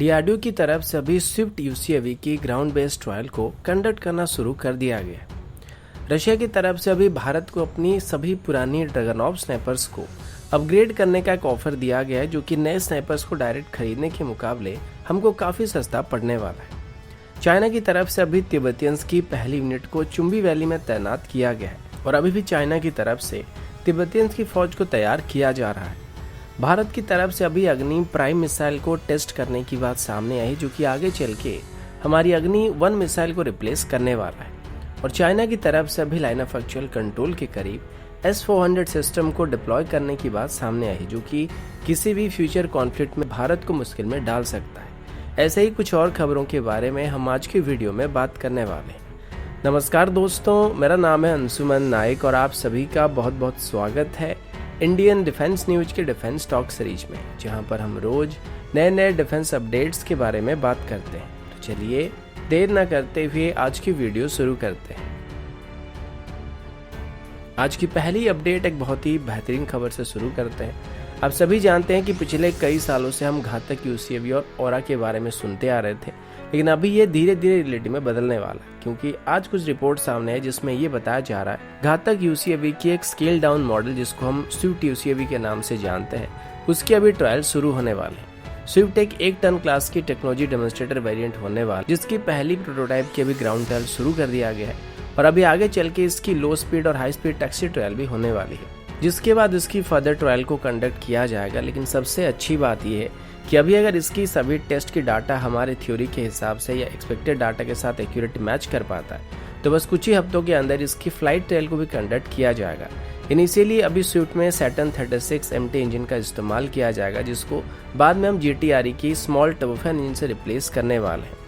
DRDO की तरफ से अभी स्विफ्ट यूसीएवी की ग्राउंड बेस्ड ट्रायल को कंडक्ट करना शुरू कर दिया गया है। रशिया की तरफ से अभी भारत को अपनी सभी पुरानी ड्रैगनऑफ स्नाइपर्स को अपग्रेड करने का एक ऑफर दिया गया है, जो कि नए स्नाइपर्स को डायरेक्ट खरीदने के मुकाबले हमको काफ़ी सस्ता पड़ने वाला है। चाइना की तरफ से अभी तिब्बतियंस की पहली यूनिट को चुम्बी वैली में तैनात किया गया है और अभी भी चाइना की तरफ से तिब्बतियंस की फौज को तैयार किया जा रहा है। भारत की तरफ से अभी अग्नि प्राइम मिसाइल को टेस्ट करने की बात सामने आई, जो कि आगे चल के हमारी अग्नि 1 मिसाइल को रिप्लेस करने वाला है। और चाइना की तरफ से अभी लाइन ऑफ एक्चुअल कंट्रोल के करीब S-400 सिस्टम को डिप्लॉय करने की बात सामने आई, जो कि किसी भी फ्यूचर कॉन्फ्लिक्ट में भारत को मुश्किल में डाल सकता है। ऐसे ही कुछ और खबरों के बारे में हम आज की वीडियो में बात करने वाले हैं। नमस्कार दोस्तों, मेरा नाम है अंशुमन नायक और आप सभी का बहुत बहुत स्वागत है इंडियन डिफेंस न्यूज के डिफेंस टॉक सीरीज में, जहां पर हम रोज नए नए डिफेंस अपडेट्स के बारे में बात करते हैं। तो चलिए देर न करते हुए आज की वीडियो शुरू करते हैं। आज की पहली अपडेट एक बहुत ही बेहतरीन खबर से शुरू करते हैं। आप सभी जानते हैं कि पिछले कई सालों से हम घातक यूसीएवी और ऑरा के बारे में सुनते आ रहे थे, लेकिन अभी ये धीरे धीरे रियलिटी में बदलने वाला है, क्योंकि आज कुछ रिपोर्ट सामने है जिसमें ये बताया जा रहा है घातक यूसीएवी की एक स्केल डाउन मॉडल, जिसको हम स्विफ्ट यूसीएवी के नाम से जानते हैं, उसकी अभी ट्रायल शुरू होने वाले हैं। स्विफ्ट एक टन क्लास की टेक्नोलॉजी डेमोन्स्ट्रेटर वेरिएंट होने वाली, जिसकी पहली प्रोटोटाइप की अभी ग्राउंड ट्रायल शुरू कर दिया गया है और अभी आगे चल के इसकी लो स्पीड और हाई स्पीड टैक्सी ट्रायल भी होने वाली है, जिसके बाद इसकी फर्दर ट्रायल को कंडक्ट किया जाएगा। लेकिन सबसे अच्छी बात यह है कि अभी अगर इसकी सभी टेस्ट की डाटा हमारे थ्योरी के हिसाब से या एक्सपेक्टेड डाटा के साथ एक्यूरेट मैच कर पाता है, तो बस कुछ ही हफ्तों के अंदर इसकी फ्लाइट ट्रायल को भी कंडक्ट किया जाएगा। इनिशियली अभी स्विफ्ट में सैटर्न 36 MT इंजन का इस्तेमाल किया जाएगा, जिसको बाद में हम GTRE की स्मॉल टर्बोफैन इंजन से रिप्लेस करने वाले हैं।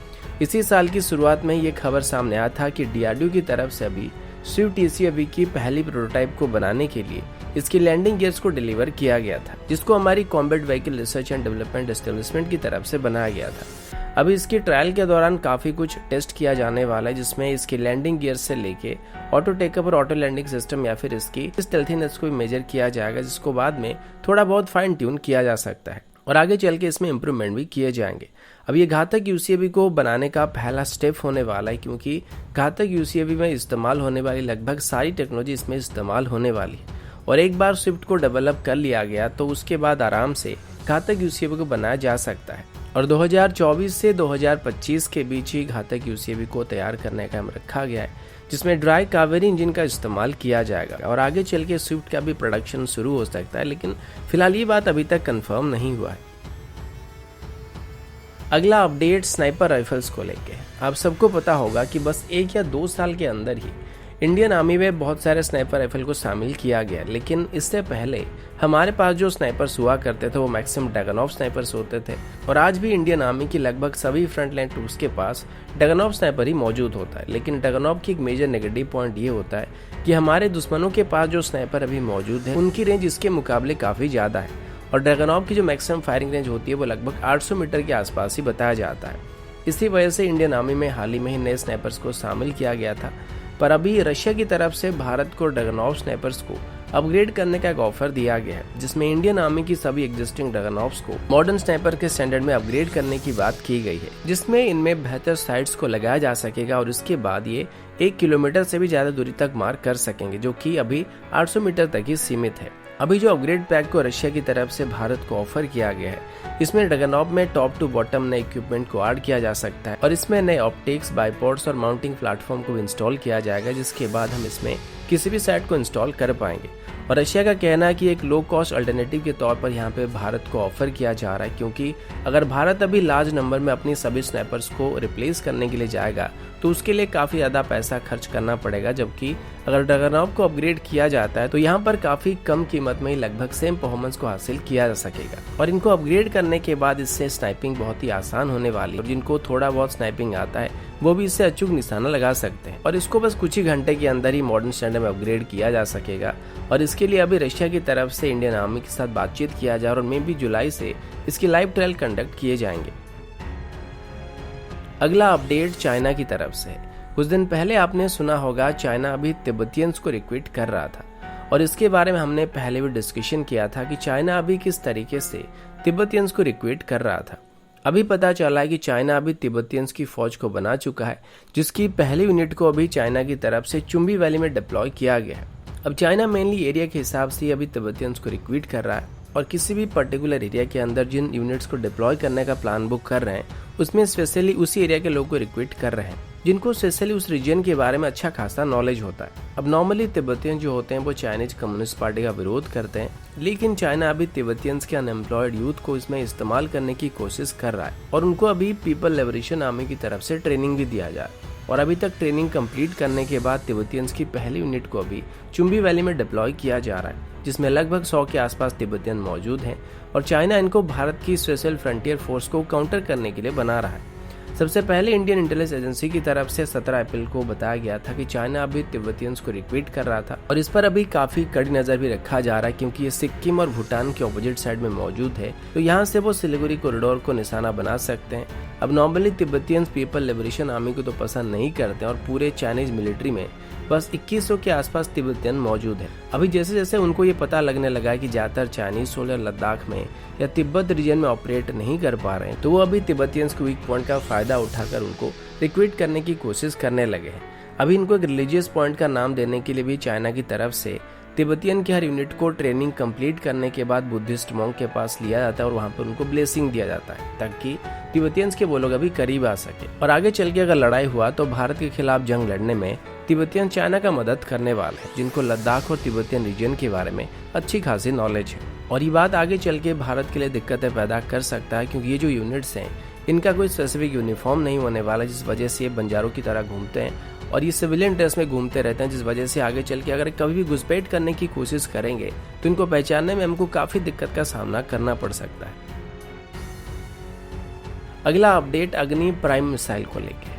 इसी साल की शुरुआत में ये खबर सामने आया था कि डीआरडीओ की तरफ से अभी स्विफ्ट यूसीएवी की पहली प्रोटोटाइप को बनाने के लिए इसकी लैंडिंग गियर्स को डिलीवर किया गया था, जिसको हमारी combat vehicle research and development establishment की तरफ से बनाया गया था। अभी इसकी ट्रायल के दौरान काफी कुछ टेस्ट किया जाने वाला है, जिसमें इसकी लैंडिंग गियर्स से लेके ऑटो टेकअप और ऑटो लैंडिंग सिस्टम या फिर इसकी स्टेल्थीनेस को भी मेजर किया जाएगा, जिसको बाद में थोड़ा बहुत फाइन ट्यून किया जा सकता है और आगे चल के इसमें इम्प्रूवमेंट भी किए जाएंगे। अब ये घातक यूसीएवी को बनाने का पहला स्टेप होने वाला है, क्योंकि घातक यूसीएवी में इस्तेमाल होने वाली लगभग सारी टेक्नोलॉजी इसमें इस्तेमाल होने वाली है और एक बार स्विफ्ट को डेवलप कर लिया गया तो उसके बाद आराम से घातक यूसीएवी को बनाया जा सकता है और 2024 से 2025 के बीच ही घातक यूसीएवी को तैयार करने का रखा गया है, जिसमें ड्राई कावेरी इंजन का इस्तेमाल किया जाएगा और आगे चल के स्विफ्ट का भी प्रोडक्शन शुरू हो सकता है, लेकिन फिलहाल ये बात अभी तक कंफर्म नहीं हुआ है। अगला अपडेट स्नाइपर राइफल्स को लेके। आप सबको पता होगा कि बस 1 या 2 साल के अंदर ही इंडियन आर्मी में बहुत सारे स्नाइपर राइफल को शामिल किया गया, लेकिन इससे पहले हमारे पास जो स्नाइपर्स हुआ करते थे वो मैक्सिमम ड्रैगनऑफ स्नाइपर्स होते थे और आज भी इंडियन आर्मी की लगभग सभी फ्रंटलाइन ट्रूप्स के पास ड्रैगनऑफ स्नाइपर ही मौजूद होता है। लेकिन ड्रैगनऑफ की एक मेजर नेगेटिव पॉइंट ये होता है कि हमारे दुश्मनों के पास जो स्नाइपर अभी मौजूद है उनकी रेंज इसके मुकाबले काफी ज्यादा है और ड्रैगनऑफ की जो मैक्सिमम फायरिंग रेंज होती है वो लगभग 800 मीटर के आसपास ही बताया जाता है। इसी वजह से इंडियन आर्मी में हाल ही में नए स्नाइपर्स को शामिल किया गया था, पर अभी रशिया की तरफ से भारत को ड्रैगनऑफ स्नाइपर्स को अपग्रेड करने का एक ऑफर दिया गया है, जिसमें इंडियन आर्मी की सभी एग्जिस्टिंग ड्रैगनऑफ्स को मॉडर्न स्नाइपर के स्टैंडर्ड में अपग्रेड करने की बात की गई है, जिसमें इनमें बेहतर साइट्स को लगाया जा सकेगा और इसके बाद ये 1 किलोमीटर से भी ज्यादा दूरी तक मार कर सकेंगे, जो कि अभी 800 मीटर तक ही सीमित है। अभी जो अपग्रेड पैक को रशिया की तरफ से भारत को ऑफर किया गया है, इसमें ड्रैगनऑफ में टॉप टू बॉटम नए इक्विपमेंट को ऐड किया जा सकता है और इसमें नए ऑप्टिक्स, बाइपोड्स और माउंटिंग प्लेटफॉर्म को इंस्टॉल किया जाएगा, जिसके बाद हम इसमें किसी भी साइट को इंस्टॉल कर पाएंगे। और रशिया का कहना है कि एक लो कॉस्ट अल्टरनेटिव के तौर पर यहाँ पे भारत को ऑफर किया जा रहा है, क्योंकि अगर भारत अभी लार्ज नंबर में अपनी सभी स्नाइपर्स को रिप्लेस करने के लिए जाएगा तो उसके लिए काफी ज्यादा पैसा खर्च करना पड़ेगा, जबकि अगर ड्रैगनऑफ को अपग्रेड किया जाता है तो यहाँ पर काफी कम कीमत में ही लगभग सेम परफॉर्मेंस को हासिल किया जा सकेगा और इनको अपग्रेड करने के बाद इससे स्नाइपिंग बहुत ही आसान होने वाली है और जिनको थोड़ा बहुत स्नाइपिंग आता है वो भी इससे अचूक निशाना लगा सकते हैं और इसको बस कुछ ही घंटे के अंदर ही मॉडर्न स्टैंडर्ड में अपग्रेड किया जा सकेगा और इसके लिए अभी रशिया की तरफ से इंडियन आर्मी के साथ बातचीत किया जाए और मे भी जुलाई से इसकी लाइव ट्रायल कंडक्ट किए जाएंगे। अगला अपडेट चाइना की तरफ से है। कुछ दिन पहले आपने सुना होगा चाइना अभी तिब्बतियंस को रिक्रूट कर रहा था और इसके बारे में हमने पहले भी डिस्कशन किया था कि चाइना अभी किस तरीके से तिब्बतियंस को रिक्रूट कर रहा था। अभी पता चला है कि चाइना अभी तिब्बतियंस की फौज को बना चुका है, जिसकी पहली यूनिट को अभी चाइना की तरफ से चुम्बी वैली में डिप्लॉय किया गया है। अब चाइना मेनली एरिया के हिसाब से अभी तिब्बतियंस को रिक्रूट कर रहा है और किसी भी पर्टिकुलर एरिया के अंदर जिन यूनिट्स को डिप्लॉय करने का प्लान बुक कर रहे हैं उसमें स्पेशली उसी एरिया के लोगों को रिक्रूट कर रहे हैं जिनको स्पेशली उस रीजन के बारे में अच्छा खासा नॉलेज होता है। अब नॉर्मली तिब्बतियन जो होते हैं वो चाइनीज कम्युनिस्ट पार्टी का विरोध करते हैं, लेकिन चाइना अभी तिब्बतियंस के अनएम्प्लॉयड यूथ को इसमें इस्तेमाल करने की कोशिश कर रहा है और उनको अभी पीपल लिबरेशन आर्मी की तरफ से ट्रेनिंग भी दिया जा रहा है। और अभी तक ट्रेनिंग कंप्लीट करने के बाद तिब्बतियंस की पहली यूनिट को अभी चुम्बी वैली में डिप्लॉय किया जा रहा है, जिसमें लगभग 100 के आसपास तिब्बतियन मौजूद हैं और चाइना इनको भारत की स्पेशल फ्रंटियर फोर्स को काउंटर करने के लिए बना रहा है। सबसे पहले इंडियन इंटेलिजेंस एजेंसी की तरफ से 17 अप्रैल को बताया गया था कि चाइना अभी तिब्बतियंस को रिक्रूट कर रहा था और इस पर अभी काफी कड़ी नजर भी रखा जा रहा है, क्योंकि ये सिक्किम और भूटान के ऑपोजिट साइड में मौजूद है, तो यहाँ से वो सिलीगुड़ी कॉरिडोर को निशाना बना सकते हैं। अब नॉर्मली तिब्बतियंस पीपल लिबरेशन आर्मी को तो पसंद नहीं करते और पूरे चाइनीज मिलिट्री में बस 2100 के आसपास तिब्बतियन मौजूद है। अभी जैसे जैसे उनको ये पता लगने लगा है कि ज्यादातर चाइनीज सोल्जर लद्दाख में या तिब्बत रीजन में ऑपरेट नहीं कर पा रहे हैं, तो वो अभी तिब्बतियंस के वीक पॉइंट का फायदा उठाकर उनको रिक्रूट करने की कोशिश करने लगे हैं। अभी इनको एक रिलीजियस पॉइंट का नाम देने के लिए भी चाइना की तरफ से तिब्बतियन की हर यूनिट को ट्रेनिंग कंप्लीट करने के बाद बुद्धिस्ट मॉन्क के पास लिया जाता है और वहाँ पर उनको ब्लेसिंग दिया जाता है ताकि तिब्बतियंस के वो लोग अभी करीब आ सके और आगे चल के अगर लड़ाई हुआ तो भारत के खिलाफ जंग लड़ने में तिब्बतियन चाइना का मदद करने वाले हैं, जिनको लद्दाख और तिब्बतियन रीजन के बारे में अच्छी खासी नॉलेज है। और ये बात आगे चल के भारत के लिए दिक्कतें पैदा कर सकता है, क्योंकि ये जो यूनिट्स हैं इनका कोई स्पेसिफिक यूनिफॉर्म नहीं होने वाला, जिस वजह से ये बंजारों की तरह घूमते हैं और ये सिविलियन ड्रेस में घूमते रहते हैं, जिस वजह से आगे चल के अगर कभी भी घुसपैठ करने की कोशिश करेंगे तो इनको पहचानने में हमको काफी दिक्कत का सामना करना पड़ सकता है। अगला अपडेट अग्नि प्राइम मिसाइल को लेकर।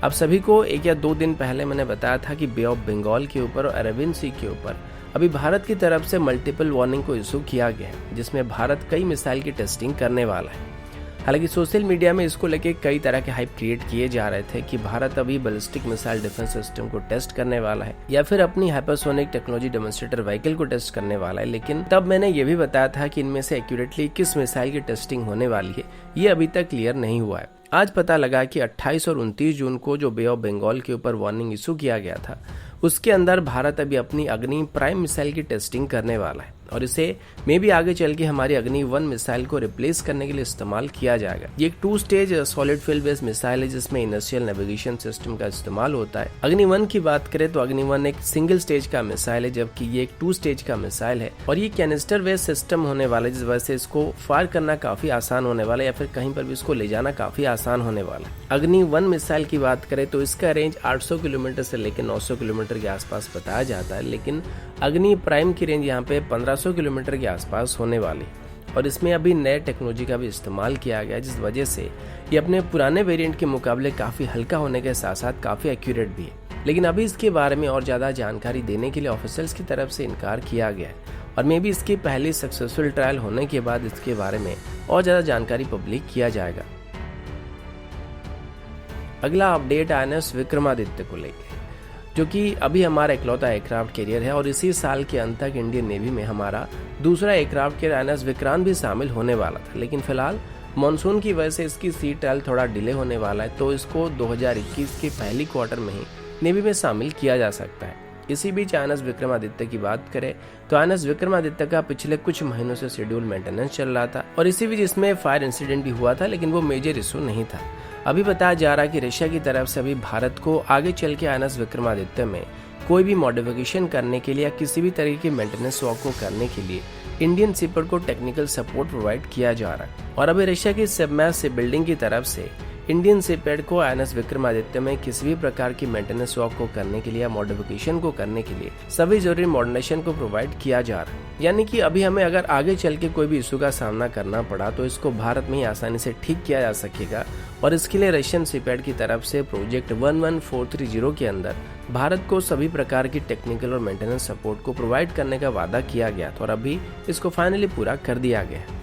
अब सभी को 1 या 2 दिन पहले मैंने बताया था कि बे ऑफ बंगाल के ऊपर और अरेबियन सी के ऊपर अभी भारत की तरफ से मल्टीपल वार्निंग को इशू किया गया है, जिसमें भारत कई मिसाइल की टेस्टिंग करने वाला है। हालांकि सोशल मीडिया में इसको लेके कई तरह के हाइप क्रिएट किए जा रहे थे कि भारत अभी बैलिस्टिक मिसाइल डिफेंस सिस्टम को टेस्ट करने वाला है या फिर अपनी हाइपरसोनिक टेक्नोलॉजी डेमोन्स्ट्रेटर व्हीकल को टेस्ट करने वाला है, लेकिन तब मैंने ये भी बताया था कि इनमें से एक्यूरेटली किस मिसाइल की टेस्टिंग होने वाली है ये अभी तक क्लियर नहीं हुआ है। आज पता लगा कि 28 और 29 जून को जो बे ऑफ बंगाल के ऊपर वार्निंग इशू किया गया था उसके अंदर भारत अभी अपनी अग्नि प्राइम मिसाइल की टेस्टिंग करने वाला है और इसे मे भी आगे चल के हमारी अग्नि 1 मिसाइल को रिप्लेस करने के लिए इस्तेमाल किया जाएगा। ये एक 2 stage solid fuel based missile है जिसमें इनर्शियल नेविगेशन सिस्टम का इस्तेमाल होता है। अग्नि 1 की बात करें तो अग्नि 1 एक सिंगल स्टेज का मिसाइल है, जबकि ये एक 2 स्टेज का मिसाइल है और ये कैनिस्टर बेस्ड सिस्टम होने वाला है, जिस वजह से इसको फायर करना काफी आसान होने वाला है या फिर कहीं पर भी इसको ले जाना काफी आसान होने वाला है। अग्नि 1 मिसाइल की बात करें तो इसका रेंज 800 किलोमीटर से लेकर 900 किलोमीटर के आसपास बताया जाता है, लेकिन अग्नि प्राइम की रेंज यहाँ पे 1500 किलोमीटर के आसपास होने वाली और इसमें अभी नए टेक्नोलॉजी का भी इस्तेमाल किया गया, जिस वजह से ये अपने पुराने वेरिएंट के मुकाबले काफी हल्का होने के साथ साथ काफी एक्यूरेट भी है। लेकिन अभी इसके बारे में और ज्यादा जानकारी देने के लिए ऑफिशियल्स की तरफ से इनकार किया गया है और मे भी इसकी पहली सक्सेसफुल ट्रायल होने के बाद इसके बारे में और ज्यादा जानकारी पब्लिक किया जाएगा। अगला अपडेट INS विक्रमादित्य को लेकर, जो कि अभी हमारा इकलौता एयरक्राफ्ट कैरियर है और इसी साल के अंत तक इंडियन नेवी में हमारा दूसरा एयरक्राफ्ट कैरियर INS विक्रांत भी शामिल होने वाला था, लेकिन फिलहाल मानसून की वजह से इसकी सी ट्रायल थोड़ा डिले होने वाला है, तो इसको 2021 के पहली क्वार्टर में ही नेवी में शामिल किया जा सकता है। इसी बीच INS विक्रमादित्य की बात करें तो INS विक्रमादित्य का पिछले कुछ महीनों से शेड्यूल मेंटेनेंस चल रहा था और इसी बीच इसमें फायर इंसिडेंट भी हुआ था, लेकिन वो मेजर इशू नहीं था। अभी बताया जा रहा है कि रशिया की तरफ से अभी भारत को आगे चल के INS विक्रमादित्य में कोई भी मॉडिफिकेशन करने के लिए या किसी भी तरीके की मेंटेनेंस वर्क को करने के लिए इंडियन शिपयार्ड को टेक्निकल सपोर्ट प्रोवाइड किया जा रहा है और अभी रशिया की सबमर्ज शिपबिल्डिंग की तरफ से इंडियन शिपयार्ड को INS विक्रमादित्य में किसी भी प्रकार की मेंटेनेंस वर्क को करने के लिए या मॉडिफिकेशन को करने के लिए सभी जरूरी मॉडर्नाइजेशन को प्रोवाइड किया जा रहा है। यानी कि अभी हमें अगर आगे चल के कोई भी इशू का सामना करना पड़ा तो इसको भारत में ही आसानी से ठीक किया जा सकेगा और इसके लिए रशियन शिपयार्ड की तरफ से प्रोजेक्ट 11430 के अंदर भारत को सभी प्रकार की टेक्निकल और मेंटेनेंस सपोर्ट को प्रोवाइड करने का वादा किया गया था और अभी इसको फाइनली पूरा कर दिया गया है।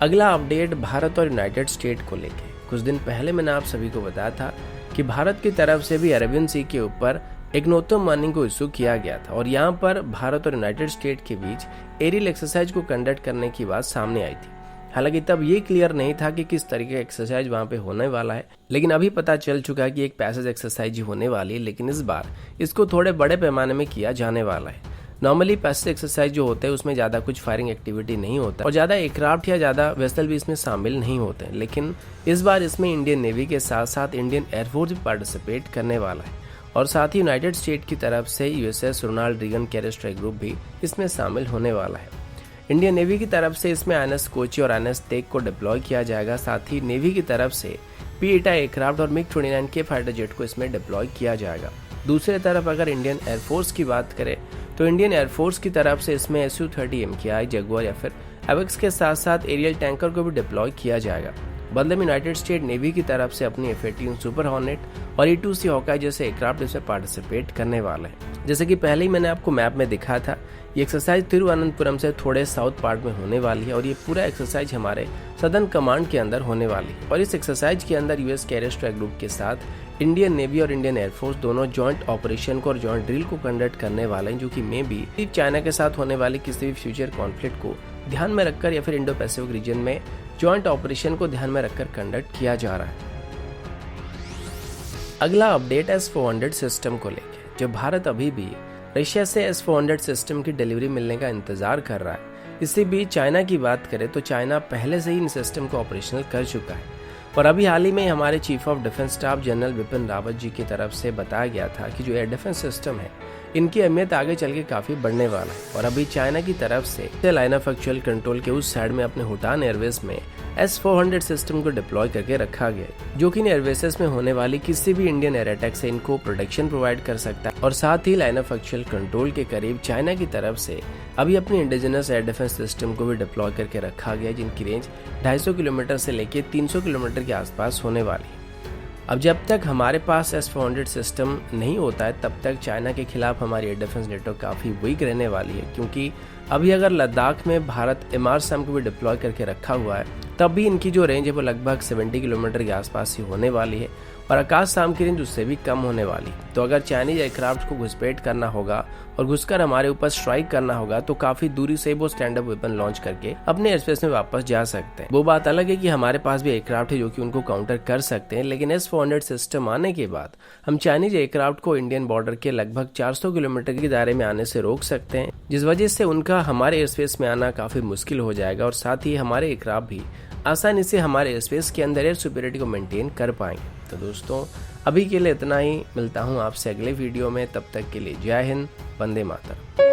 अगला अपडेट भारत और यूनाइटेड स्टेट को लेके। कुछ दिन पहले मैंने आप सभी को बताया था कि भारत की तरफ से भी अरेबियन सी के ऊपर एक नोटम वार्निंग को इशू किया गया था और यहाँ पर भारत और यूनाइटेड स्टेट के बीच एरियल एक्सरसाइज को कंडक्ट करने की बात सामने आई थी। हालांकि तब ये क्लियर नहीं था कि किस तरीके का एक्सरसाइज वहाँ पे होने वाला है, लेकिन अभी पता चल चुका है कि एक पैसेज एक्सरसाइज ही होने वाली है, लेकिन इस बार इसको थोड़े बड़े पैमाने में किया जाने वाला है। नॉर्मली पैसेज एक्सरसाइज जो होते हैं उसमें ज़्यादा कुछ फायरिंग एक्टिविटी नहीं होता और ज़्यादा एयरक्राफ्ट या ज़्यादा वेसल भी इसमें शामिल नहीं होते, लेकिन इस बार इसमें इंडियन नेवी के साथ साथ इंडियन एयरफोर्स भी पार्टिसिपेट करने वाला है और साथ ही यूनाइटेड स्टेट की तरफ से USS Ronald Reagan carrier strike group भी इसमें शामिल होने वाला है। इंडियन नेवी की तरफ से इसमें INS कोची और INS तेग को डिप्लॉय किया जाएगा। साथ ही नेवी की तरफ से P-8I एयरक्राफ्ट और MiG-29 के फाइटर जेट को इसमें डिप्लॉय किया जाएगा। दूसरी तरफ अगर इंडियन एयरफोर्स की बात करें तो इंडियन एयरफोर्स की तरफ से इसमें Su-30 MKI जगुआर या फिर एवेक्स के साथ साथ एरियल टैंकर को भी डिप्लॉय किया जाएगा। बदले में यूनाइटेड स्टेट नेवी की तरफ से अपनी F-18 सुपर हॉर्नेट और E-2C हॉकाई जैसे एयरक्राफ्ट इसमें पार्टिसिपेट करने वाले हैं। जैसे कि पहले ही मैंने आपको मैप में दिखा था, ये एक्सरसाइज तिरुवनंतपुरम से थोड़े साउथ पार्ट में होने वाली है और ये पूरा एक्सरसाइज हमारे सदर्न कमांड के अंदर होने वाली है और इस एक्सरसाइज के अंदर यूएस कैरियर स्ट्राइक ग्रुप के साथ इंडियन नेवी और इंडियन एयरफोर्स दोनों जॉइंट ऑपरेशन को और जॉइंट ड्रिल को कंडक्ट करने वाले हैं, जो कि मे बी चाइना के साथ होने वाली किसी भी फ्यूचर कॉन्फ्लिक्ट को ध्यान में रखकर या फिर इंडो पैसिफिक रीजन में जॉइंट ऑपरेशन को ध्यान में रखकर कंडक्ट किया जा रहा है। अगला अपडेट S-400 सिस्टम को लेकर, जो भारत अभी भी रशिया से S-400 सिस्टम की डिलीवरी मिलने का इंतजार कर रहा है। इसी बीच चाइना की बात करें तो चाइना पहले से ही इन सिस्टम को ऑपरेशनल कर चुका है और अभी हाल ही में हमारे chief of defence staff general Bipin Rawat ji की तरफ से बताया गया था कि जो एयर डिफेंस सिस्टम है इनकी अहमियत आगे चल के काफी बढ़ने वाला है और अभी चाइना की तरफ से लाइन ऑफ एक्चुअल कंट्रोल के उस साइड में अपने हुटान एयरवेज में S-400 सिस्टम को डिप्लॉय करके रखा गया है, जो कि इन एयरवेसेस में होने वाली किसी भी इंडियन एयर अटैक से इनको प्रोटेक्शन प्रोवाइड कर सकता है और साथ ही लाइन ऑफ एक्चुअल कंट्रोल के करीब चाइना की तरफ से अभी अपनी इंडिजिनस एयर डिफेंस सिस्टम को भी डिप्लॉय करके रखा गया है, जिनकी रेंज 250 किलोमीटर से लेकर 300 किलोमीटर के आसपास होने वाली है। अब जब तक हमारे पास S-400 सिस्टम नहीं होता है तब तक चाइना के खिलाफ हमारी एयर डिफेंस नेटवर्क काफ़ी वीक रहने वाली है, क्योंकि अभी अगर लद्दाख में भारत MRSAM को भी डिप्लॉय करके रखा हुआ है तब भी इनकी जो रेंज है वो लगभग 70 किलोमीटर के आसपास ही होने वाली है और आकाश साम की रेंज उससे भी कम होने वाली। तो अगर चाइनीज एयरक्राफ्ट को घुसपैठ करना होगा और घुसकर हमारे ऊपर स्ट्राइक करना होगा तो काफी दूरी से वो स्टैंड अप वेपन लॉन्च करके अपने एयरस्पेस में वापस जा सकते हैं। वो बात अलग है कि हमारे पास भी एयरक्राफ्ट है जो कि उनको काउंटर कर सकते हैं, लेकिन S-400 सिस्टम आने के बाद हम चाइनीज एयरक्राफ्ट को इंडियन बॉर्डर के लगभग 400 किलोमीटर के दायरे में आने से रोक सकते हैं, जिस वजह से उनका हमारे एयरस्पेस में आना काफी मुश्किल हो जाएगा और साथ ही हमारे एयरक्राफ्ट भी आसानी से हमारे एयरस्पेस के अंदर एयर सुपीरियरिटी को मेंटेन कर पाएंगे। तो दोस्तों अभी के लिए इतना ही, मिलता हूँ आपसे अगले वीडियो में, तब तक के लिए जय हिंद, वंदे मातरम।